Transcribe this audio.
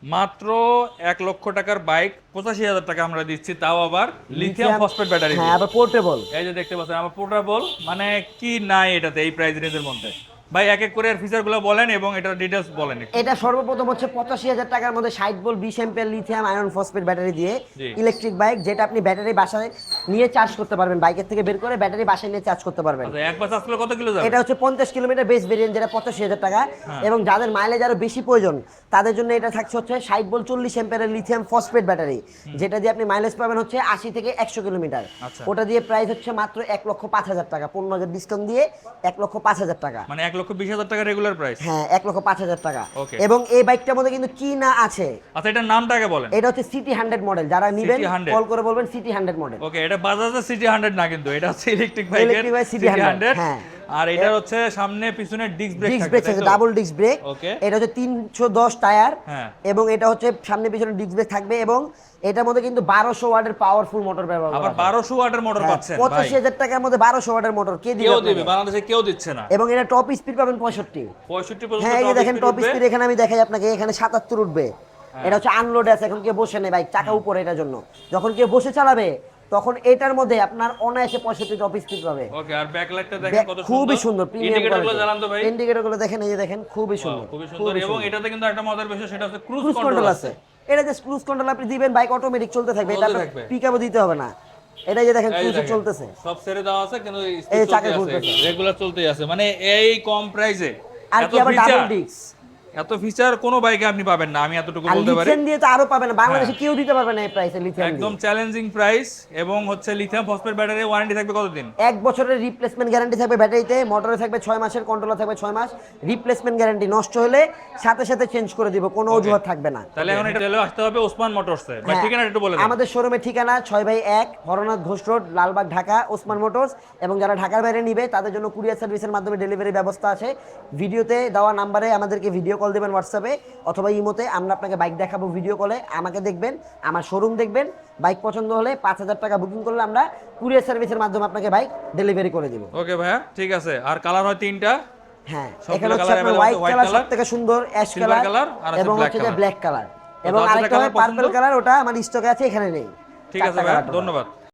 মাত্র 1 লক্ষ টাকার বাইক 85,000 টাকা আমরা দিচ্ছি, তাও আবার লিথিয়াম ফসফেট ব্যাটারি। হ্যাঁ, আবার পোর্টেবল। এই যে দেখতে পাচ্ছেন আমার পোর্টেবল, মানে কি নাই এটাতে এই প্রাইস রেঞ্জের মধ্যে। ভাই এক এক করে এর ফিচারগুলো বলেন এবং এটার ডিটেইলস বলেন একটু। এটা সর্বপ্রথম হচ্ছে 85,000 টাকার মধ্যে 60 volt 20 ampere lithium iron phosphate battery দিয়ে জি। ইলেকট্রিক বাইক, যেটা আপনি ব্যাটারি বাসায় নিয়ে চার্জ করতে পারবেন, বাইকের থেকে বের করে ব্যাটারি বাসায় নিয়ে চার্জ করতে পারবেন। আচ্ছা, একবার চার্জ করলে কত কিলো যাবে? এটা হচ্ছে 50 কিলোমিটার বেস ভেরিয়েন্ট, যেটা 85,000 টাকা। হ্যাঁ। এবং যাদের মাইলেজ আরো বেশি প্রয়োজন তাদের জন্য এটা থাকছে হচ্ছে 60 ভোল্ট 40 অ্যাম্পিয়ারের লিথিয়াম ফসফেট ব্যাটারি, যেটা দিয়ে আপনি মাইলেজ পাবেন হচ্ছে 80 থেকে 100 কিলোমিটার। আচ্ছা। ওটা দিয়ে প্রাইস হচ্ছে মাত্র 1,05,000 টাকা, 15,000 ডিসকাউন্ট দিয়ে 1,05,000 টাকা। মানে 1,20,000 টাকা রেগুলার প্রাইস। হ্যাঁ, 1,05,000 টাকা। Okay. এবং এই বাইকটার মধ্যে কিন্তু কি না আছে, আচ্ছা, এটার নামটা আগে বলেন। এটা হচ্ছে সিটি 100 মডেল। যারা নিবেন City 100 কল করে বলবেন সিটি 100 মডেল। ওকে, এটা বাজাজের সিটি 100 না, কিন্তু এটা হচ্ছে ইলেকট্রিক বাইকের Electric bike সিটি City 100। 100, হ্যাঁ। আর এটা হচ্ছে সামনে পিছনে ডিস্ক ব্রেক ডিস্ক থাকবে, ব্রেক তাই আছে, তো? Double disc brake. Okay. এটা হচ্ছে 310 টায়ার। হ্যাঁ। এবং এটা হচ্ছে সামনে পিছনে ডিস্ক ব্রেক থাকবে, এবং এটার মধ্যে কিন্তু 1200 ওয়াটের পাওয়ারফুল মোটর ব্যবহার আবার করা হয়। 1200 ওয়াটের মোটর হ্যাঁ, পাচ্ছেন ভাই। 85,000 টাকার মধ্যে 1200 ওয়াটের মোটর কে দিবে কেউ আপনাকে? দিবে, বাংলাদেশে কেউ দিচ্ছে না। এবং এটা টপ স্পিড পাবেন 65। 65 পর্যন্ত হ্যাঁ, এই যে top দেখেন speed টপ উঠবে। স্পিড এখানে আমি দেখাই আপনাকে, এখানে 77 উঠবে। এটা হচ্ছে আনলোড আছে, এখন কেউ বসে নেই বাইক, চাকা উপরে, এটার জন্য যখন কেউ বসে চালাবে তখন এটার মধ্যে আপনার অনায়াসে 65 টপ স্পিড পাবে। ওকে, আর ব্যাকলাইটটা দেখেন কত সুন্দর। খুবই সুন্দর, প্রিমিয়াম ইন্ডিকেটরগুলো জ্বালান তো ভাই। ইন্ডিকেটরগুলো দেখেন, এই যে দেখেন খুবই সুন্দর, খুবই সুন্দর। এবং এটাতে কিন্তু একটা মজার বিষয়, সেটা হচ্ছে ক্রুজ ক্রুজ কন্ট্রোল কন্ট্রোল আছে। আছে। এটা যে ক্রুজ কন্ট্রোল আপনি দিবেন, বাইক অটোমেটিক চলতে থাকবে, এটা চলতে থাকবে। পিকআপও দিতে হবে না। এটা যে দেখেন এই যে ক্রুজ দেখেন, চলতেছে। সব ছেড়ে দেওয়া আছে, কিন্তু এই স্পিড চাকা চলতে আছে, ঘুরতেছে। রেগুলার চলতেই আছে। মানে এই কম প্রাইসে আর এত কি আবার ফিচার, ডাবল ডিস্ক। এত ফিচার কোনো বাইকে আপনি পাবেন না, আমি এতটুকু আর বলতে পারি। লিথিয়াম দিয়ে তো আরো পাবেন না, বাংলাদেশে কেউ দিতে পারবে না এই প্রাইসে লিথিয়াম দিয়ে। একদম চ্যালেঞ্জিং প্রাইস। এবং হচ্ছে লিথিয়াম ফসফেট ব্যাটারি ওয়ারেন্টি থাকবে কতদিন? 1 বছরের রিপ্লেসমেন্ট গ্যারান্টি থাকবে ব্যাটারিতে, মোটরে থাকবে 6 মাসের, কন্ট্রোলার থাকবে 6 মাস রিপ্লেসমেন্ট গ্যারান্টি। নষ্ট হলে সাথে সাথে চেঞ্জ করে দিব, কোনো অজুহাত থাকবে না। তাহলে এখন এটা চলে আসতে হবে ওসমান মোটরসে। ভাই হ্যাঁ, ঠিকানা একটু বলে দেন। আমাদের শোরুমের ঠিকানা 6/1 হরনাথ ঘোষ রোড, লালবাগ, ঢাকা, ওসমান মোটরস। এবং যারা ঢাকার বাইরে নিবে তাদের জন্য কুরিয়ার সার্ভিসের মাধ্যমে ডেলিভারি ব্যবস্থা আছে। ভিডিওতে দেওয়া নাম্বারে আমাদেরকে ভিডিও কল দেবেন হোয়াটসঅ্যাপে অথবা ইমোতে, আমরা আপনাকে বাইক দেখাবো ভিডিও কলে, আমাকে দেখবেন, আমার শোরুম দেখবেন। বাইক পছন্দ হলে 5,000 টাকা বুকিং করলে আমরা কুরিয়ার সার্ভিসের মাধ্যমে আপনাকে বাইক ডেলিভারি করে দিব। ওকে ভাইয়া, ঠিক আছে। আর কালার হয় 3টা। হ্যাঁ, সবগুলো এখানে হচ্ছে colour আপনার available হোয়াইট আছে, white কালার color, সবথেকে সুন্দর, অ্যাশ silver কালার, color, আর আছে এবং black হচ্ছে যে color। ব্ল্যাক কালার, তো এবং যার যেটা আরেকটা হয় colour পার্পল পছন্দ। কালার, ওটা আমার স্টকে আছে, এখানে নেই। ঠিক আছে ভাইয়া, ধন্যবাদ।